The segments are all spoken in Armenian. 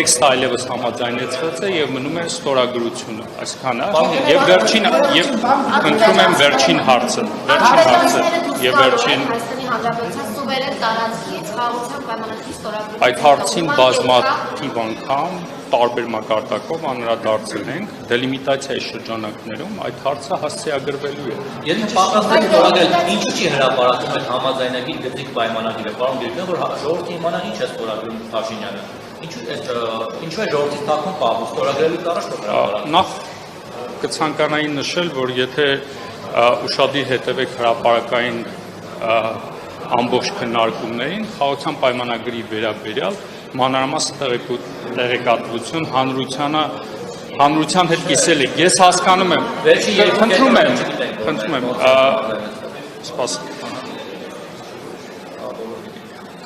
տեքստը այլևս համաձայնեցված է եւ մնում է ստորագրությունը, այսքանը, եւ վերջին եւ խնդրում եմ վերջին հարցը եւ վերջին Հայաստանի Հանրապետության սուվերեն տարածքից խաղաղության պայմանագրի ստորագրումը այդ հարցին բազմաթիվ անգամ տարբեր մակարդակով անդրադարձել ենք դելիմիտացիայի շրջանակներում այդ հարցը հասցեագրվելու է։ Եթե պատրաստ եք ստորագրել, ինչու՞ չի հրապարակում այդ համաձայնագիր գծիկ պայմանագիրը, պարոն Բիրգյան, որ ժողովրդի իմանա ինչ է ստորագրում Փաշինյանը։ Ինչու է ժողովրդի տակում պահում ստորագրելուց առաջ հրապարակում։ Նախ կցանկանայի նշել, որ եթե ուշադիր հետևեք հրապարակային ամբողջ քննարկումներին, խաղաղության պայմանագրի վերաբերյալ մանրամասն տեղեկատվություն հանրության հետ կիսել եք։ Ես հասկանում եմ, խնդրում եմ, սպասեք։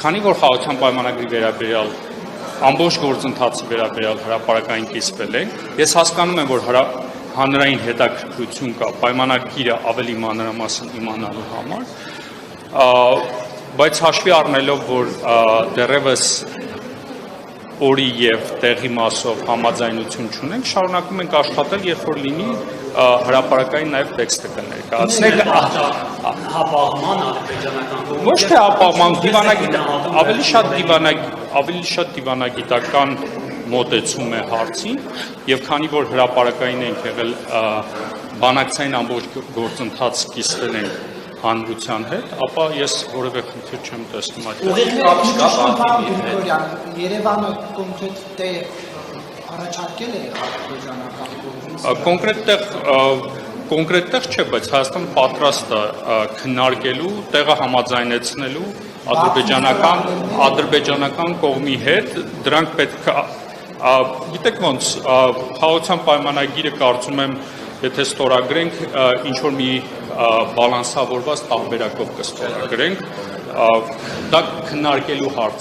Քանի որ խաղաղության պայմանագրի վերաբերյալ ամբողջ գործընթացի վերաբերյալ հրապարակային կիսվել ենք, ես հասկանում եմ, որ հանրային հետաքրքրություն կա պայմանագիրը ավելի մանրամասն իմանալու համար, բայց հաշվի առնելով, որ դեռևս օրի եւ տեղի մասով համաձայնություն չունենք, շարունակում ենք աշխատել, երբ որ լինի հրապարակային նաեւ տեքստը կներկայացնենք։ Հապաղման ադրբեջանական կողմից Ոչ թե հապաղման, ավելի շատ դիվանագիտական մոտեցում է հարցին, եւ քանի որ հրապարակային ենք եղել բանակցային ամբողջ գործընթաց կիսվել ենք հանրության հետ, ապա ես որևէ խնդիր չեմ տեսնում այդ։ Երևանը կոնկրետ տեղ առաջարկել է ադրբեջանական կողմից։ Կոնկրետ տեղ չէ, բայց Հայաստանը պատրաստ է քննարկելու, տեղը համաձայնեցնելու ադրբեջանական կողմի հետ, դրանք պետք է, գիտեք ոնց, խաղաղության պայմանագիրը կարծում եմ, եթե ստորագրենք, ինչ-որ մի բալանսավորված տարբերակով կստորագրենք, դա քննարկելու հարց